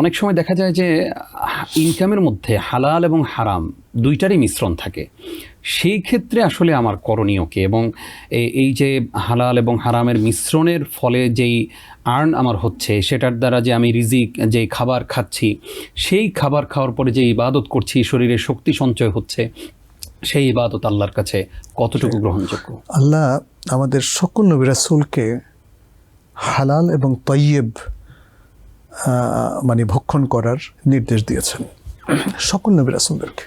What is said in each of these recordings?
অনেক সময় দেখা যায় যে ইনকামের মধ্যে হালাল এবং হারাম দুইটারই মিশ্রণ থাকে। সেই ক্ষেত্রে আসলে আমার করণীয় কি, এবং এই যে হালাল এবং হারামের মিশ্রণের ফলে যেই আর্ন আমার হচ্ছে, সেটার দ্বারা যে আমি রিজিক, যে খাবার খাচ্ছি, সেই খাবার খাওয়ার পরে যে ইবাদত করছি, শরীরে শক্তি সঞ্চয় হচ্ছে, সেই ইবাদত আল্লাহর কাছে কতটুকু গ্রহণযোগ্য? আল্লাহ আমাদের সকল নবী রাসূলকে হালাল এবং তয়্যিব মানে ভক্ষণ করার নির্দেশ দিয়েছেন, সকল নবী রাসূলদেরকে,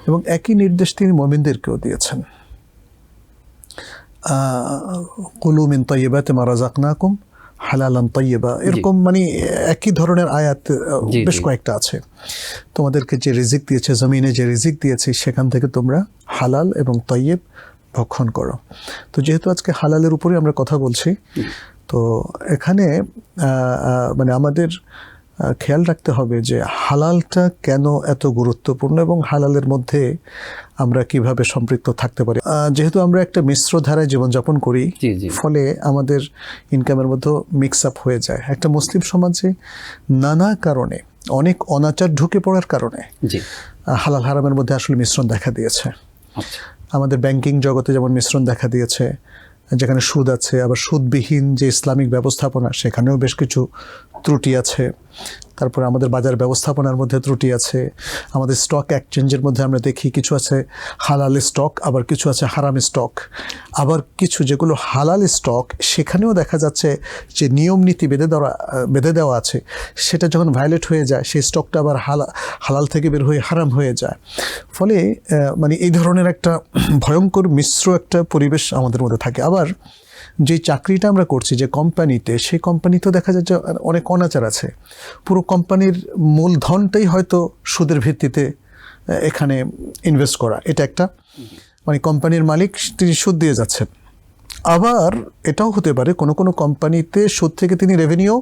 এবং একই নির্দেশ তিনি মুমিনদেরকেও দিয়েছেন। কুলু মিন তাইয়্যিবাতি মা রাযাকনাকুম হালালান তাইয়্যিবা, এরকম মানে একই ধরনের আয়াত বেশ কয়েকটা আছে। তোমাদেরকে যে রিজিক দিয়েছে, জমিনে যে রিজিক দিয়েছে, সেখান থেকে তোমরা হালাল এবং তাইয়্যিব ভক্ষণ করো। তো যেহেতু আজকে হালালের উপরে আমরা কথা বলছি, তো এখানে মানে আমাদের খেয়াল রাখতে হবে যে হালালটা কেন এত গুরুত্বপূর্ণ এবং হালালের মধ্যে আমরা কিভাবে সম্পৃক্ত থাকতে পারি। যেহেতু আমরা একটা মিশ্র ধারায় জীবনযাপন করি, ফলে আমাদের ইনকামের মধ্যে মিক্স আপ হয়ে যায়। একটা মুসলিম সমাজে নানা কারণে, অনেক অনাচার ঢুকে পড়ার কারণে হালাল হারামের মধ্যে আসলে মিশ্রণ দেখা দিয়েছে। আমাদের ব্যাংকিং জগতে যেমন মিশ্রণ দেখা দিয়েছে, যেখানে সুদ আছে, আবার সুদবিহীন যে ইসলামিক ব্যবস্থাপনা, সেখানেও বেশ কিছু ত্রুটি আছে। তারপরে আমাদের বাজার ব্যবস্থাপনার মধ্যে ত্রুটি আছে। আমাদের স্টক এক্সচেঞ্জের মধ্যে আমরা দেখি কিছু আছে হালাল স্টক, আবার কিছু আছে হারাম স্টক। আবার কিছু যেগুলো হালাল স্টক, সেখানেও দেখা যাচ্ছে যে নিয়ম নীতি বেঁধে দেওয়া আছে, সেটা যখন ভায়োলেট হয়ে যায়, সেই স্টকটা আবার হালাল থেকে বের হয়ে হারাম হয়ে যায়। ফলে মানে এই ধরনের একটা ভয়ঙ্কর মিশ্র একটা পরিবেশ আমাদের মধ্যে থাকে। আবার যে চাকরিটা আমরা করছি যে কোম্পানিতে, সেই কোম্পানিতেও দেখা যায় যে অনেক অনাচার আছে। পুরো কোম্পানির মূলধনটাই হয়তো সুদের ভিত্তিতে এখানে ইনভেস্ট করা, এটা একটা মানে কোম্পানির মালিক তিনি সুদ দিয়ে যাচ্ছেন। আবার এটাও হতে পারে কোনো কোনো কোম্পানিতে সুদ থেকে তিনি রেভিনিউ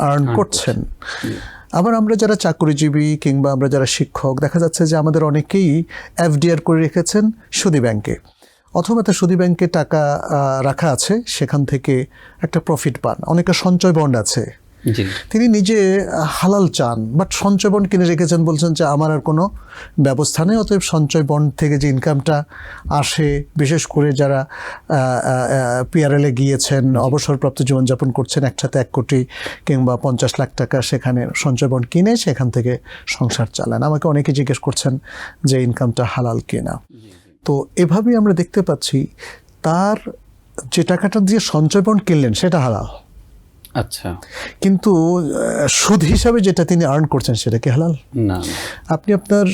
আর্ন করছেন। আবার আমরা যারা চাকরিজীবী কিংবা আমরা যারা শিক্ষক, দেখা যাচ্ছে যে আমাদের অনেকেই এফডিআর করে রেখেছেন সুদী ব্যাংকে, অথবা তার সুদী ব্যাংকে টাকা রাখা আছে, সেখান থেকে একটা প্রফিট পান। অনেকে সঞ্চয় বন্ড আছে, তিনি নিজে হালাল চান, বাট সঞ্চয় বন্ড কিনে রেখেছেন, বলছেন যে আমার আর কোনো ব্যবস্থা নেই, অতএব সঞ্চয় বন্ড থেকে যে ইনকামটা আসে, বিশেষ করে যারা পিআরএলে গিয়েছেন, অবসরপ্রাপ্ত জীবনযাপন করছেন, একসাথে 1 কোটি কিংবা 50 লাখ টাকা সেখানে সঞ্চয় বন্ড কিনে সেখান থেকে সংসার চালান। আমাকে অনেকে জিজ্ঞেস করছেন যে ইনকামটা হালাল কিনা। তো এভাবেই আমরা দেখতে পাচ্ছি তার যে টাকাটা দিয়ে সঞ্চয় বন্ড কিনলেন সেটা হালাল, আচ্ছা, কিন্তু সুদ হিসাবে যেটা তিনি আর্ন করছেন সেটা কি হালাল না? আপনি আপনার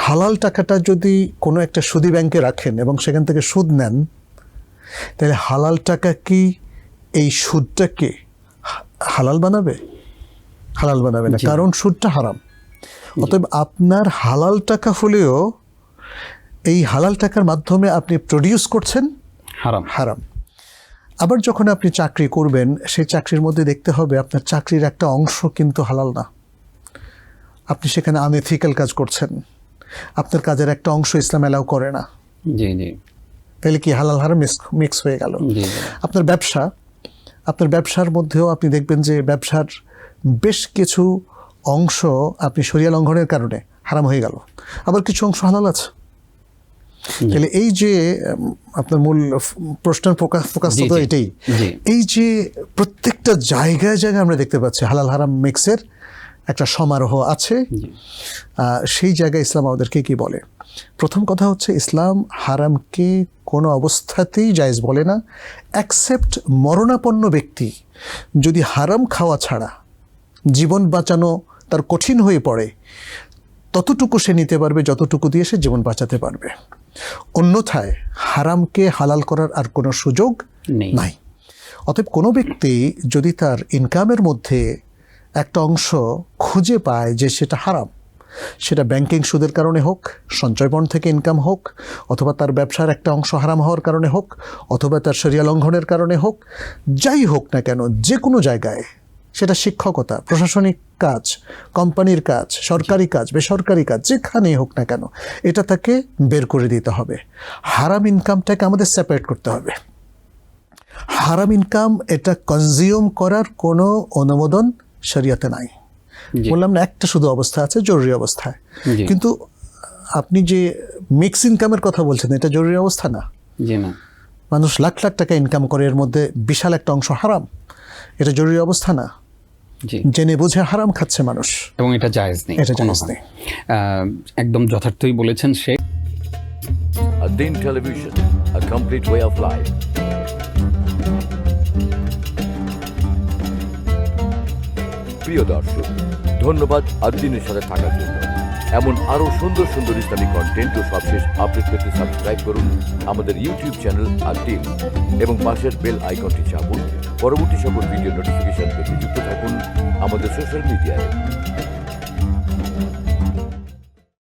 হালাল টাকাটা যদি কোনো একটা সুদী ব্যাংকে রাখেন এবং সেখান থেকে সুদ নেন, তাহলে হালাল টাকা কি এই সুদটাকে হালাল বানাবে? হালাল বানাবে না, কারণ সুদটা হারাম। অতএব আপনার হালাল টাকা হলেও এই হালাল টাকার মাধ্যমে আপনি প্রডিউস করছেন হারাম। আবার যখন আপনি চাকরি করবেন, সেই চাকরির মধ্যে দেখতে হবে আপনার চাকরির একটা অংশ কিন্তু হালাল না, আপনি সেখানে আনএথিক্যাল কাজ করছেন, আপনার কাজের একটা অংশ ইসলাম অ্যালাউ করে না। তাহলে কি হালাল হারাম মিক্স হয়ে গেল। আপনার ব্যবসার মধ্যেও আপনি দেখবেন যে ব্যবসার বেশ কিছু অংশ আপনি শরিয়া লঙ্ঘনের কারণে হারাম হয়ে গেল, আবার কিছু অংশ হালাল আছে। তাহলে এই যে আপনার মূল প্রশ্নের ফোকাস তো এটাই, এই যে প্রত্যেকটা জায়গায় আমরা দেখতে পাচ্ছি হালাল হারাম মিক্সের একটা সমারোহ আছে। সেই জায়গায় ইসলাম আমাদেরকে কি বলে? প্রথম কথা হচ্ছে, ইসলাম হারামকে কোনো অবস্থাতেই জায়েজ বলে না, অ্যাকসেপ্ট মরণাপন্ন ব্যক্তি যদি হারাম খাওয়া ছাড়া জীবন বাঁচানো তার কঠিন হয়ে পড়ে, ততটুকু সে নিতে পারবে যতটুকু দিয়ে সে জীবন বাঁচাতে পারবে। অন্যথায় হারামকে হালাল করার আর কোনো সুযোগ নাই। অতএব কোনো ব্যক্তি যদি তার ইনকামের মধ্যে একটা অংশ খুঁজে পায় যে সেটা হারাম, সেটা ব্যাংকিং সুদের কারণে হোক, সঞ্চয় বন্ড থেকে ইনকাম হোক, অথবা তার ব্যবসার একটা অংশ হারাম হওয়ার কারণে হোক, অথবা তার শরিয়া লঙ্ঘনের কারণে হোক, যাই হোক না কেন, যে কোনো জায়গায়, সেটা শিক্ষকতা, প্রশাসনিক কাজ, কোম্পানির কাজ, সরকারি কাজ, বেসরকারি কাজ, যেখানেই হোক না কেন, এটা তাকে বের করে দিতে হবে। হারাম ইনকামটাকে আমাদের সেপারেট করতে হবে। হারাম ইনকাম এটা কনজিউম করার কোনো অনুমোদন শরিয়াতে নাই। জি। বললাম না একটা শুধু অবস্থা আছে জরুরি অবস্থায়, জি। কিন্তু আপনি যে মিক্স ইনকামের কথা বলছেন এটা জরুরি অবস্থা না। জি না। মানুষ লাখ লাখ টাকা ইনকাম করে, এর মধ্যে বিশাল একটা অংশ হারাম, এটা জরুরি অবস্থা না। জি। জেনে বুঝে হারাম খাচ্ছে মানুষ, এবং এটা জায়েজ নেই, এটা জায়েজ কোনোভাবে। নেই। একদম যথার্থই বলেছেন Sheikh. Adin Television, a complete way of life. প্রিয় দর্শক, ধন্যবাদ আদ্দিনের সাথে থাকার জন্য। এমন আরো সুন্দর সুন্দর ইসলামিক কন্টেন্ট ও সবশেষ আপডেট পেতে সাবস্ক্রাইব করুন আমাদের ইউটিউব চ্যানেল আদ্দিন এবং পাশের বেল আইকনটি চাপুন। পরবর্তী সকল ভিডিও নোটিফিকেশন পেতে যুক্ত থাকুন আমাদের সোশ্যাল মিডিয়ায়।